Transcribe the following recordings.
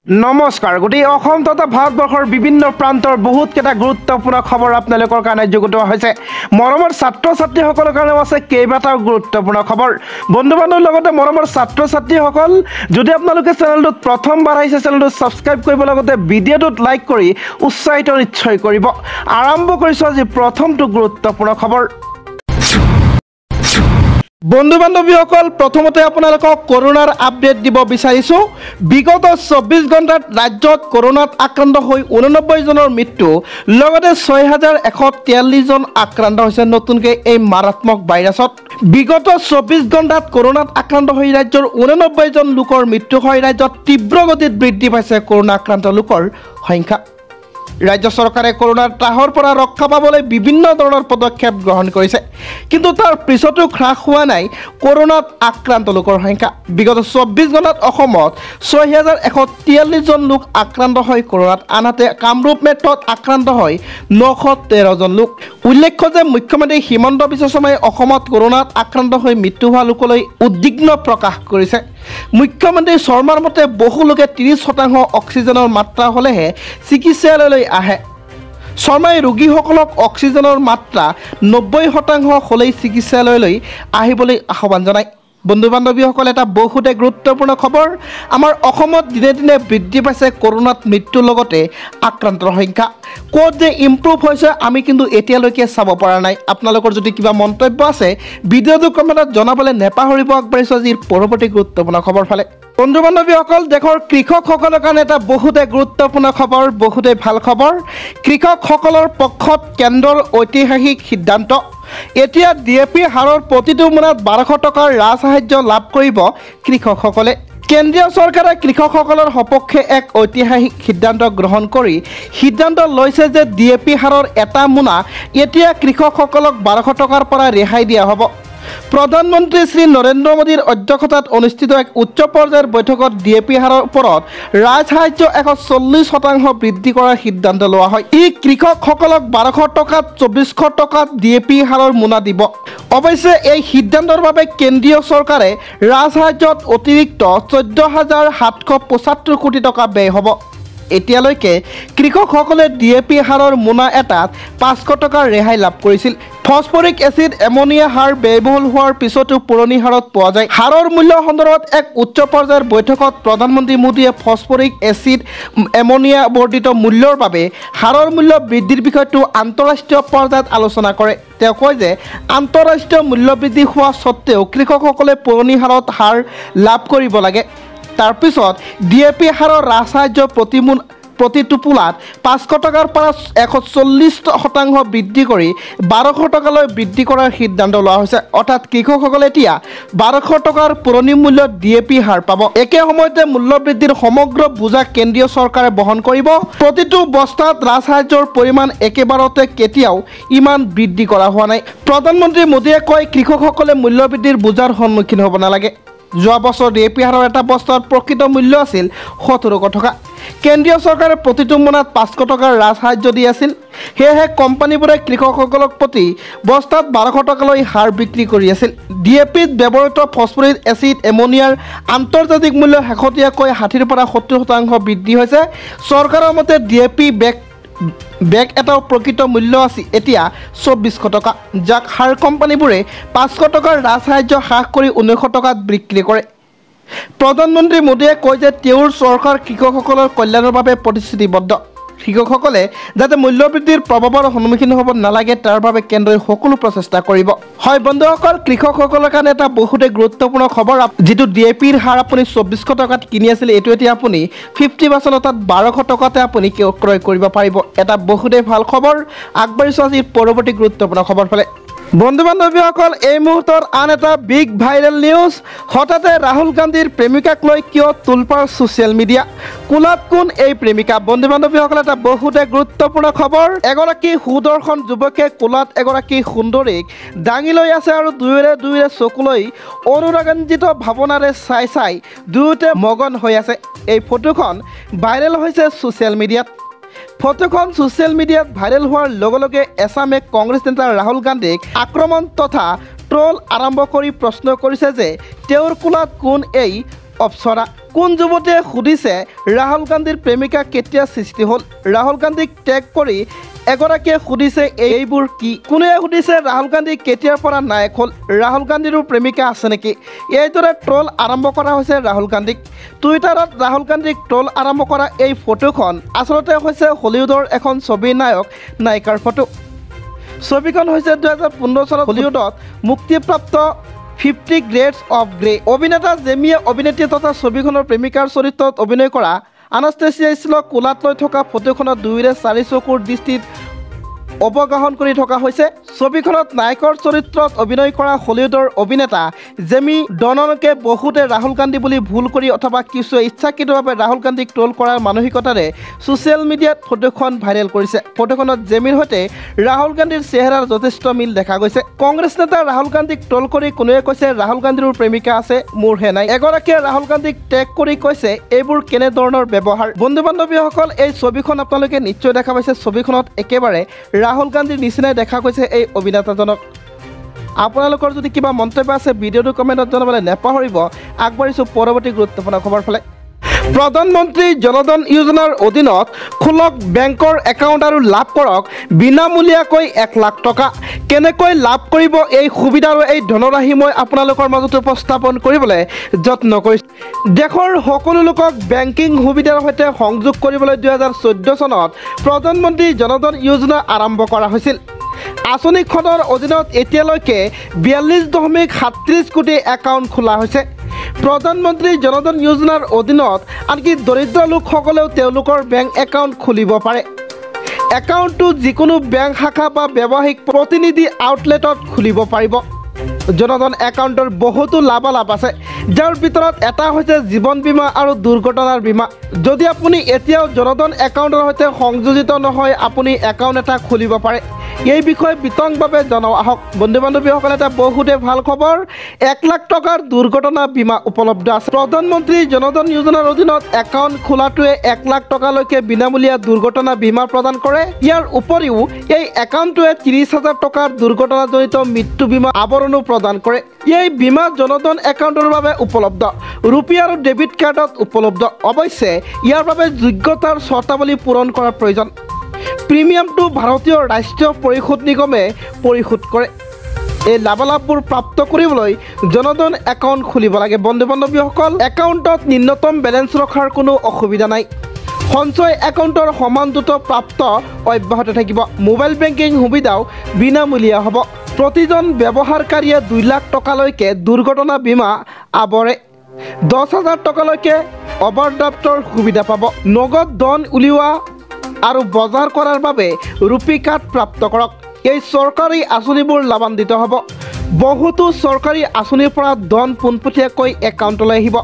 নমস্কাৰ গোটেই অসম তথা ভাৰতবৰ্ষৰ বিভিন্ন প্ৰান্তৰ বহুত কেইটা গুৰুত্বপূৰ্ণ খবৰ আপোনালোকৰ কাৰণে যুগুতোৱা হৈছে মৰমৰ ছাত্ৰ ছাত্ৰীসকলৰ কাৰণে আছে কেইবাটাও গুৰুত্বপূৰ্ণ খবৰ বন্ধু বান্ধৱৰ লগতে মৰমৰ ছাত্ৰ ছাত্ৰীসকল যদি আপোনালোকে চেনেলটোত প্ৰথমবাৰ আহিছে চেনেলটো সাবস্ক্ৰাইব কৰিব লগতে ভিডিঅ'টোত লাইক কৰি উৎসাহিত নিশ্চয় কৰিব আৰম্ভ কৰিছো আজি প্ৰথমটো গুৰুত্বপূৰ্ণ খবৰ বন্ধু বান্ধৱীসকল প্ৰথমতে আপোনালোকক কৰোনাৰ আপডেট দিব বিচাৰিছো বিগত 24 ঘণ্টাত ৰাজ্যত কৰোনাত আক্ৰান্ত হৈ 89 জনৰ মৃত্যু লগতে 6143 জন আক্ৰান্ত হৈছে নতুনকৈ এই মাৰাত্মক ভাইৰাছত বিগত 24 ঘণ্টাত কৰোনাত আক্ৰান্ত হৈ ৰাজ্যৰ 89 জন লোকৰ মৃত্যু হয় ৰাজ্যত তীব্ৰ গতিত বৃদ্ধি পাইছে কৰোনা আক্ৰান্ত লোকৰ সংখ্যা ৰাজ্য চৰকাৰে কৰোনাৰ ত্ৰাসৰ পৰা ৰক্ষা পাবলৈ বিভিন্ন ধৰণৰ পদক্ষেপ গ্ৰহণ কৰিছে কিন্তু তাৰ পিছতো হ্ৰাস হোৱা নাই কৰোনাত আক্ৰান্ত লোকৰ সংখ্যা বিগত 24 ঘণ্টাত অসমত 6143 জন লোক আক্ৰান্ত হৈ কৰোনাত আনহাতে কামৰূপ মেট্ৰত আক্ৰান্ত হৈ 913 জন লোক উল্লেখ্য যে মুখ্যমন্ত্ৰী হিমন্ত বিশ্ব শৰ্মাই অসমত কৰোনাত আক্ৰান্ত হৈ মৃত্যু হোৱা লোকলৈ উদ্বিগ্ন প্ৰকাশ কৰিছে মুখ্যমন্ত্ৰী শৰ্মাৰ মতে বহু লোকে 30% অক্সিজেনৰ মাত্ৰা হ'লেহে চিকিৎসালয়লৈ আহে শৰ্মাই ৰোগীসকলক অক্সিজেনৰ মাত্ৰা 90% হ'লেই চিকিৎসালয়লৈ আহিবলৈ আহ্বান জনায় বন্ধু বান্ধৱীসকল এটা বহুতে গুৰুত্বপূৰ্ণ খবৰ আমাৰ অসমত দিনে দিনে বৃদ্ধি পাইছে কৰোনাত মৃত্যুৰ লগতে আক্ৰান্তৰ সংখ্যা ক'ত যে ইম্প্ৰুভ হৈছে আমি কিন্তু এতিয়ালৈকে চাব পৰা নাই আপোনালোকৰ যদি কিবা মন্তব্য আছে ভিডিঅ'টো কমেণ্টত জনাবলৈ নেপাহৰিব আগবাঢ়িছো আজিৰ পৰৱৰ্তী গুৰুত্বপূৰ্ণ খবৰ ফালে বন্ধু বান্ধৱীসকল দেশৰ কৃষকসকলৰ কাৰণে এটা বহুতে গুৰুত্বপূৰ্ণ খবৰ বহুতে ভাল খবৰ কৃষকসকলৰ পক্ষত কেন্দ্ৰৰ ঐতিহাসিক সিদ্ধান্ত এতিয়া ডিএপি হাৰৰ প্ৰতিটো মোনাত 1200 টকাৰ ৰাজসাহায্য লাভ কৰিব কৃষকসকলে কেন্দ্ৰীয় চৰকাৰে কৃষকসকলৰ সপক্ষে এক ঐতিহাসিক সিদ্ধান্ত গ্ৰহণ কৰি সিদ্ধান্ত লৈছে যে ডিএপি হাৰৰ এটা মোনা এতিয়া কৃষকসকলক 1200 টকাৰ পৰা ৰেহাই দিয়া হ'ব প্ৰধানমন্ত্ৰী শ্ৰী নৰেন্দ্ৰ মোদীৰ অধ্যক্ষতাত অনুষ্ঠিত এক উচ্চ পৰ্যায়ৰ বৈঠকত ডিএপি হাৰৰ ওপৰত ৰাজসাহায্য 140% বৃদ্ধি কৰাৰ সিদ্ধান্ত লোৱা হয় ই কৃষকসকলক 1200 টকাত 2400 টকাত ডিএপি হাৰৰ মোনা দিব অৱশ্যে এই সিদ্ধান্তৰ বাবে কেন্দ্ৰীয় চৰকাৰে ৰাজসাহায্যত অতিৰিক্ত 14775 কোটি টকা ব্যয় হ'ব এতিয়ালৈকে কৃষকসকলে ডিএপি হাৰৰ মোনা এটাত 500 টকাৰ ৰেহাই লাভ কৰিছিল ফসফৰিক এচিড এমনিয়া হাৰ ব্যয়বহুল হওয়াৰ পিছতো পুৰনি হাৰত পোৱা যায় হাৰৰ মূল্য সন্দৰ্ভত এক উচ্চ পৰ্যায়ৰ বৈঠকত প্ৰধানমন্ত্ৰী মোদীয়ে ফসফৰিক এচিড এমনিয়া বৰ্ধিত মূল্যৰ বাবে হাৰৰ মূল্য বৃদ্ধিৰ বিষয়টো আন্তঃৰাষ্ট্ৰীয় পৰ্যায়ত আলোচনা কৰে তেওঁ কয় যে আন্তঃৰাষ্ট্ৰীয় মূল্য বৃদ্ধি হোৱা সত্ত্বেও কৃষকসকলে পুৰনি হাৰত হাৰ লাভ কৰিব লাগে তাৰ পিছত ডিএপি হাৰৰ ৰাজসাহায্য প্ৰতি টোপোলাত 500 টকাৰ পৰা 140% বৃদ্ধি কৰি 1200 টকালৈ বৃদ্ধি কৰাৰ সিদ্ধান্ত লোৱা হৈছে অৰ্থাৎ কৃষকসকলে এতিয়া 1200 টকাৰ পুৰণি মূল্যত ডিএপি হাৰ পাব একে সময়তে মূল্য বৃদ্ধিৰ সমগ্ৰ বোজা কেন্দ্ৰীয় চৰকাৰে বহন কৰিব প্ৰতিটো বস্তাত ৰাজসাহায্যৰ পৰিমাণ একেবাৰতে কেতিয়াও ইমান বৃদ্ধি কৰা হোৱা নাই প্ৰধানমন্ত্ৰী মোদীয়ে কয় কৃষকসকলে মূল্য বৃদ্ধিৰ বোজাৰ সন্মুখীন হ'ব নালাগে যোৱা বছৰ ডিএপি হাৰৰ এটা বস্তাৰ প্ৰকৃত মূল্য আছিল 1700 টকা কেন্দ্ৰীয় চৰকাৰে প্ৰতিটো মোনাত 500 টকাৰ ৰাজসাহায্য দি আছিল সেয়েহে কোম্পানীবোৰে কৃষকসকলক প্ৰতি বস্তাত 1200 টকালৈ হাৰ বিক্ৰী কৰি আছিল ডিএপিত ব্যৱহৃত ফসফৰিক এচিড এমনিয়াৰ আন্তৰ্জাতিক মূল্য শেহতীয়াকৈ 60 পৰা 70% বৃদ্ধি হৈছে চৰকাৰৰ মতে ডিএপি বেগ এটাও প্ৰকৃত মূল্য আছে এতিয়া 2400 টকা যাক হাৰ কোম্পানীবোৰে 500 টকাৰ ৰাজসাহায্য হ্ৰাস কৰি 1900 টকাত বিক্ৰী কৰে প্ৰধানমন্ত্ৰী মোদীয়ে কয় যে তেওঁৰ চৰকাৰ কৃষকসকলৰ কল্যাণৰ বাবে প্ৰতিশ্ৰুতিবদ্ধ কৃষকসকলে যাতে মূল্য বৃদ্ধিৰ প্ৰভাৱৰ সন্মুখীন হ'ব নালাগে তাৰ বাবে কেন্দ্ৰই সকলো প্ৰচেষ্টা কৰিব হয় বন্ধুসকল কৃষকসকলৰ কাৰণে এটা বহুতে গুৰুত্বপূৰ্ণ খবৰ যেটো ডিএপিৰ হাৰ আপুনি 2400 টকাত কিনি আছিল এটো এতিয়া আপুনি 50% অৰ্থাৎ 1200 টকাতে আপুনি ক্ৰয় কৰিব পাৰিব এটা বহুতে ভাল খবৰ আগবাঢ়িছো আজিৰ পৰৱৰ্তী গুৰুত্বপূৰ্ণ খবৰ ফালে বন্ধু বান্ধৱীসকল এই মুহূৰ্তৰ আন এটা বিগ ভাইৰেল নিউজ হঠাতে ৰাহুল গান্ধীৰ প্ৰেমিকাক লৈ কিয় তুলপাৰ ছ'চিয়েল মিডিয়া কোলাত কোন এই প্ৰেমিকা বন্ধু বান্ধৱীসকল এটা বহুতে গুৰুত্বপূৰ্ণ খবৰ এগৰাকী সুদৰ্শন যুৱকে কোলাত এগৰাকী সুন্দৰীক দাঙি লৈ আছে আৰু দুয়োৰে চকুলৈ অনুৰাগান্বিত ভাৱনাৰে চাই দুয়োতে মগন হৈ আছে এই ফটোখন ভাইৰেল হৈছে ছ'চিয়েল মিডিয়াত ফটোখন ছ'চিয়েল মিডিয়াত ভাইৰেল হোৱাৰ লগে লগে এছামে কংগ্ৰেছ নেতা ৰাহুল গান্ধীক আক্ৰমণ তথা ট্ৰল আৰম্ভ কৰি প্ৰশ্ন কৰিছে যে তেওঁৰ কোলাত কোন এই অপসৰা কোন যুৱতীয়ে সুধিছে ৰাহুল গান্ধীৰ প্ৰেমিকা কেতিয়া সৃষ্টি হ'ল ৰাহুল গান্ধীক টেগ কৰি এগৰাকীয়ে সুধিছে এইবোৰ কি কোনে সুধিছে ৰাহুল গান্ধী কেতিয়াৰ পৰা নায়ক হ'ল ৰাহুল গান্ধীৰো প্ৰেমিকা আছে নেকি এইদৰে ট্ৰল আৰম্ভ কৰা হৈছে ৰাহুল গান্ধীক টুইটাৰত ৰাহুল গান্ধীক ট্ৰল আৰম্ভ কৰা এই ফটোখন আচলতে হৈছে হলিউডৰ এখন ছবি নায়ক নায়িকাৰ ফটো ছবিখন হৈছে 2015 চনত হলিউডত মুক্তিপ্ৰাপ্ত 50 Shades of Grey অভিনেতা জেমিয়ে অভিনেত্ৰী তথা ছবিখনৰ প্ৰেমিকাৰ চৰিত্ৰত অভিনয় কৰা আনাষ্টেচিয়া স্টিলক কোলাত লৈ থকা ফটোখনত দুইৰে চাৰি চকুৰ দৃষ্টিত অৱগাহন কৰি থকা হৈছে ছবিখনত নায়কৰ চৰিত্ৰত অভিনয় কৰা হলিউডৰ অভিনেতা জেমি ডননকে বহুতে ৰাহুল গান্ধী বুলি ভুল কৰি অথবা কিছু ইচ্ছাকৃতভাৱে ৰাহুল গান্ধীক ট্ৰল কৰাৰ মানসিকতাৰে ছ'চিয়েল মিডিয়াত ফটোখন ভাইৰেল কৰিছে ফটোখনত জেমিৰ সৈতে ৰাহুল গান্ধীৰ চেহেৰাৰ যথেষ্ট মিল দেখা গৈছে কংগ্ৰেছ নেতা ৰাহুল গান্ধীক ট্ৰল কৰি কোনোৱে কৈছে ৰাহুল গান্ধীৰো প্ৰেমিকা আছে মোৰহে নাই এগৰাকীয়ে ৰাহুল গান্ধীক টেগ কৰি কৈছে এইবোৰ কেনেধৰণৰ ব্যৱহাৰ বন্ধু বান্ধৱীসকল এই ছবিখন আপোনালোকে নিশ্চয় দেখা পাইছে ছবিখনত একেবাৰে ৰাহুল গান্ধীৰ নিচিনাই দেখা গৈছে এই অভিনেতাজনক আপোনালোকৰ যদি কিবা মন্তব্য আছে ভিডিঅ'টো কমেণ্টত জনাবলৈ নেপাহৰিব আগবাঢ়িছোঁ পৰৱৰ্তী গুৰুত্বপূৰ্ণ খবৰ ফালে প্ৰধানমন্ত্ৰী জনধন যোজনাৰ অধীনত খোলক বেংকৰ একাউণ্ট আৰু লাভ কৰক বিনামূলীয়াকৈ 1 লাখ টকা কেনেকৈ লাভ কৰিব এই সুবিধা আৰু এই ধনৰাশি মই আপোনালোকৰ মাজত উপস্থাপন কৰিবলৈ যত্ন কৰিছোঁ দেশৰ সকলো লোকক বেংকিং সুবিধাৰ সৈতে সংযোগ কৰিবলৈ 2014 চনত প্ৰধানমন্ত্ৰী জনধন যোজনা আৰম্ভ কৰা হৈছিল আঁচনিখনৰ অধীনত এতিয়ালৈকে 42.37 কোটি একাউণ্ট খোলা হৈছে প্ৰধানমন্ত্ৰী জনধন যোজনাৰ অধীনত আনকি দৰিদ্ৰ লোকসকলেও তেওঁলোকৰ বেংক একাউণ্ট খুলিব পাৰে একাউণ্টটো যিকোনো বেংক শাখা বা ব্যৱসায়িক প্ৰতিনিধি আউটলেটত খুলিব পাৰিব জনধন একাউণ্টৰ বহুতো লাভালাভ আছে যাৰ ভিতৰত এটা হৈছে জীৱন বীমা আৰু দুৰ্ঘটনাৰ বীমা যদি আপুনি এতিয়াও জনধন একাউণ্টৰ সৈতে সংযোজিত নহয় আপুনি একাউণ্ট এটা খুলিব পাৰে এই বিষয়ে বিতংভাৱে জনাও আহক বন্ধু বান্ধৱীসকল এটা বহুতে ভাল খবৰ 1 লাখ টকাৰ দুৰ্ঘটনা বীমা উপলব্ধ আছে প্ৰধানমন্ত্ৰী জনধন যোজনাৰ অধীনত একাউণ্ট খোলাটোৱে 1 লাখ টকালৈকে বিনামূলীয়া দুৰ্ঘটনা বীমা প্ৰদান কৰে ইয়াৰ উপৰিও এই একাউণ্টটোৱে 30,000 টকাৰ দুৰ্ঘটনাজনিত মৃত্যু বীমা আৱৰণো প্ৰদান কৰে এই বীমা জনধন একাউণ্টৰ বাবে উপলব্ধ ৰূপী আৰু ডেবিট কাৰ্ডত উপলব্ধ অৱশ্যে ইয়াৰ বাবে যোগ্যতাৰ চৰ্তাৱলী পূৰণ কৰাৰ প্ৰয়োজন প্ৰিমিয়ামটো ভাৰতীয় ৰাষ্ট্ৰীয় পৰিশোধ নিগমে পৰিশোধ কৰে এই লাভালাভবোৰ প্ৰাপ্ত কৰিবলৈ জনধন একাউণ্ট খুলিব লাগে বন্ধু বান্ধৱীসকল একাউণ্টত ন্যূনতম বেলেঞ্চ ৰখাৰ কোনো অসুবিধা নাই সঞ্চয় একাউণ্টৰ সমান দ্ৰুত প্ৰাপ্ত অব্যাহত থাকিব মোবাইল বেংকিং সুবিধাও বিনামূলীয়া হ'ব প্ৰতিজন ব্যৱহাৰকাৰীয়ে 2 লাখ টকালৈকে দুৰ্ঘটনা বীমা আৱৰে 10,000 টকালৈকে অভাৰড্ৰাফ্টৰ সুবিধা পাব নগদ ধন উলিওৱা আৰু বজাৰ কৰাৰ বাবে ৰূপী কাৰ্ড প্ৰাপ্ত কৰক এই চৰকাৰী আঁচনিবোৰ লাভান্বিত হ'ব বহুতো চৰকাৰী আঁচনিৰ পৰা ধন পোনপটীয়াকৈ একাউণ্টলৈ আহিব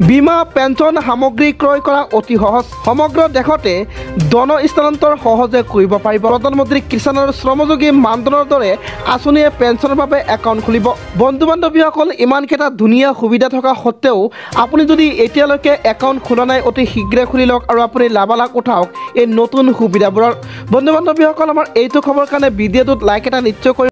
বীমা পেঞ্চন সামগ্ৰী ক্ৰয় কৰা অতি সহজ সমগ্ৰ দেশতে ধন স্থানান্তৰ সহজে কৰিব পাৰিব প্ৰধানমন্ত্ৰী কিষাণ আৰু শ্ৰমযোগী মানধনৰ দৰে আঁচনিয়ে পেঞ্চনৰ বাবে একাউণ্ট খুলিব বন্ধু বান্ধৱীসকল ইমানকেইটা ধুনীয়া সুবিধা থকা সত্ত্বেও আপুনি যদি এতিয়ালৈকে একাউণ্ট খোলা নাই অতি শীঘ্ৰে খুলি লওক আৰু আপুনি লাভালাভ উঠাওক এই নতুন সুবিধাবোৰৰ বন্ধু বান্ধৱীসকল আমাৰ এইটো খবৰ কাৰণে ভিডিঅ'টোত লাইক এটা নিশ্চয় কৰি